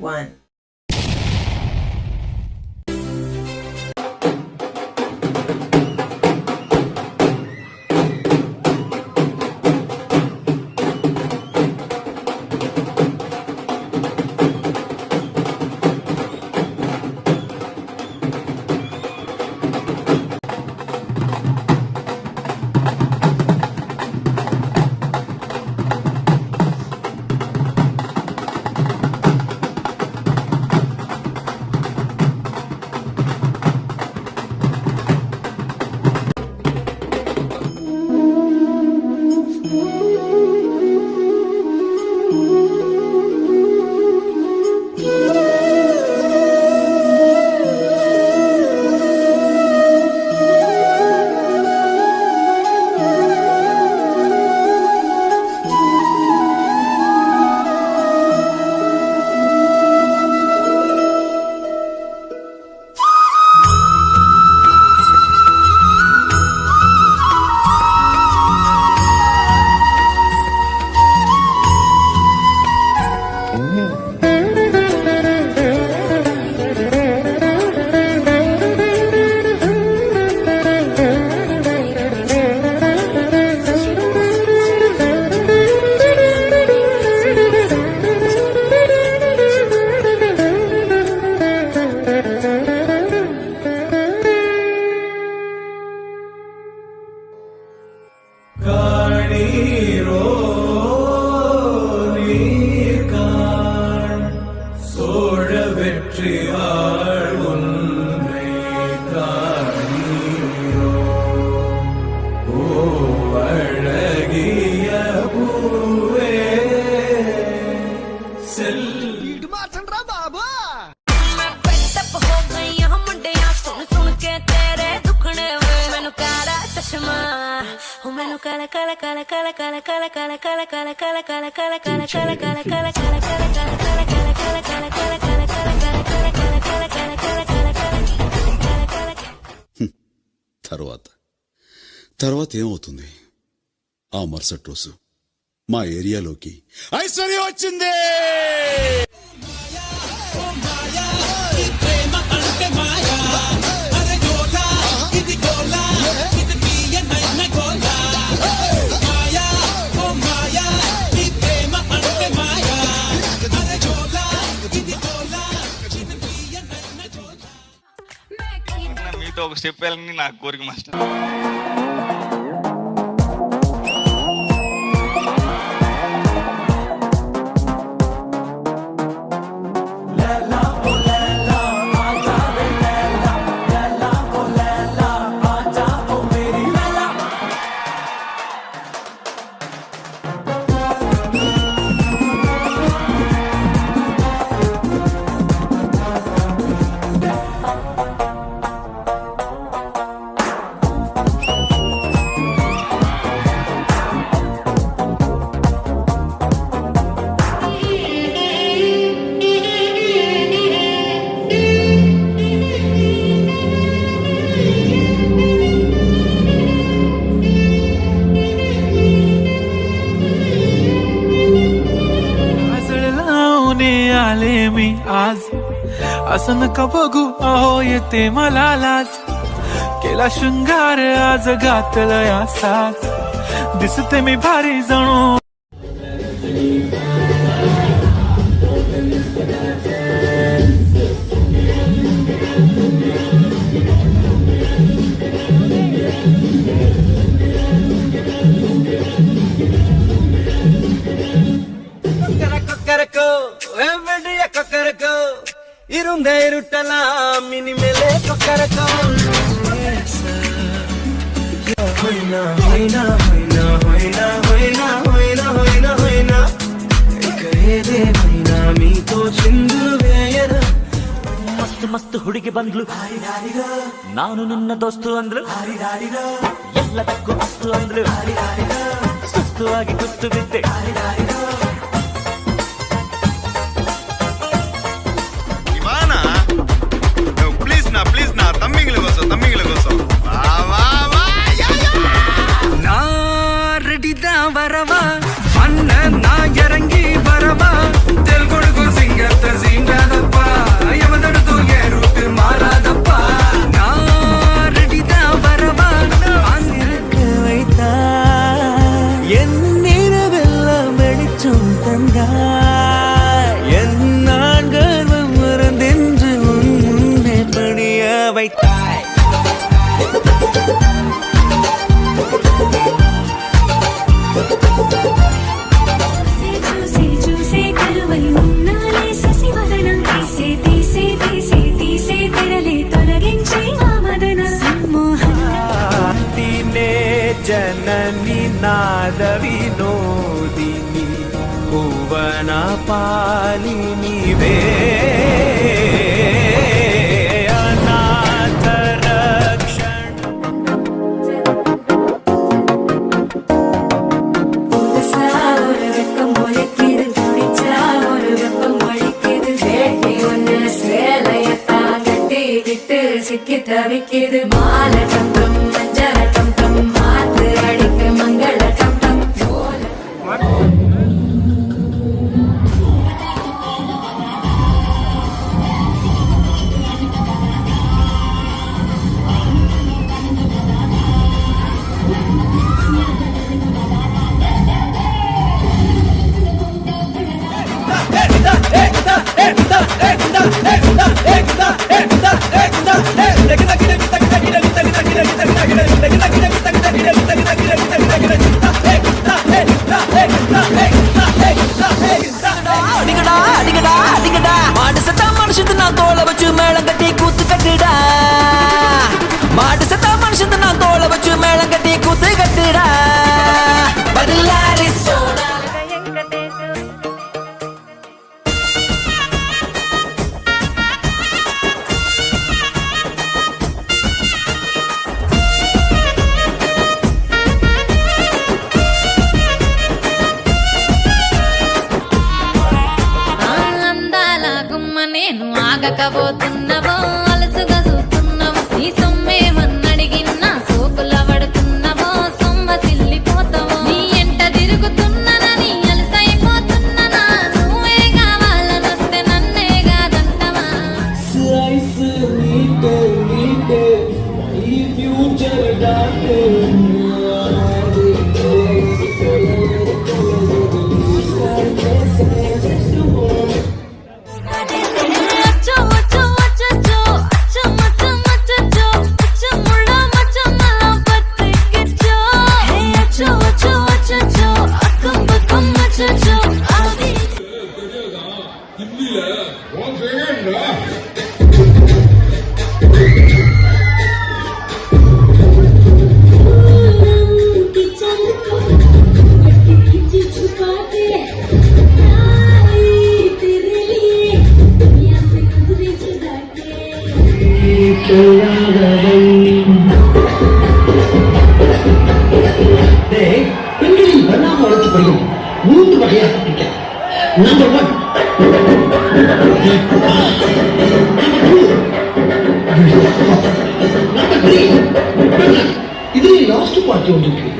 1. తర్వాత ఏమవుతుంది? ఆ మరుసటి రోజు మా ఏరియాలోకి ఐశ్వర్య వచ్చింది. మీతో ఒక స్టెప్ వెళ్ళని నాకు కోరిక మాస్టర్. आज असं नका बघू अहो येते मला लाज केला शृंगार आज घातलं असाच दिसते मी भारी जणू இருந்த இருட்டலாம் இனிமேலே கொக்கரக்கோ होइना होइना होइना होइना होइना होइना होइना होइना कहे होइना मी तो चिंदुवेयर मस्त मस्त ಹುಡುಗಿ ಬಂದ್ಲು ನಾನು ನಿನ್ನ ದೋಸ್ತು ಅಂದ್ಲು ಎಲ್ಲದಕ್ಕೂ ಅಸ್ತು ಅಂದ್ಲು ಸುಸ್ತು ಆಗಿ ಕುತ್ತು ಬಿದ್ದೆ வரவா அண்ணன் நான் இறங்கி வரவா தெல் கொடுக்கும் சிங்கத்தை சீண்டா செய்தாய் என் நான்கள் மறந்தென்று உன் முன்னே பணிய வைத்தாய் చూసి చూసి కలువై ఉన్నాలే శశివదనం తీసే తీసే తీసే తీసే తెరలే తొలగించే ఆమదన दिने जननी नाद विनोदिनी भुवन पालिनी वे अनाथ रक्षण புதுசா ஒரு வெக்கம் ஒழிக்குது துடிச்சா ஒரு வெப்பம் ஒழிக்குது வேட்டி ஒண்ணு சேலையத்தான் கட்டி விட்டு சிக்கி தவிக்குது மாலை டம் மஞ்சள் டம் மாத்து அடிக்க மங்கள டம் போல அடிக்கடா அடிக்கடா அடிக்கடா மாடு சத்தா மனுஷத்து நான் தோலை வச்சு மேளம் கட்டி கூத்து கட்டுடா மாடு சத்தா மனுஷத்து நான் தோலை வச்சு மேளம் கட்டி கூத்து கட்டுடா பதிலாரி சோடா అందాల గుమ్మ నేను ఆగకపోతున్నావో అలసుగా చూస్తున్నావు నీ సొమ్మేమన్నడిగిన్నా సోకుల పడుతున్నావో సొమ్మ సిల్లిపోతావో నీ ఎంట తిరుగుతున్నానని అలసైపోతున్నానా నువ్వే కావాలనొస్తే నన్నే కాదంటవా అచ్చో అచ్చో అచ్చో అచ్చో మచ్చ మచ్చో అచ్చో ముళ్ళ మచ్చ మల పట్టికిచ్చో హే అచ్చో అచ్చో అచ్చో అక్కం పక్కం మచ్చో అది பெண்களின் பரிணாம வளர்ச்சி படியும் 3 வகையாக பிரிக்கலாம். நம்பர் 1 நம்பர் 3 இதுல லாஸ்ட் பார்ட்டி ஒன்று இருக்கு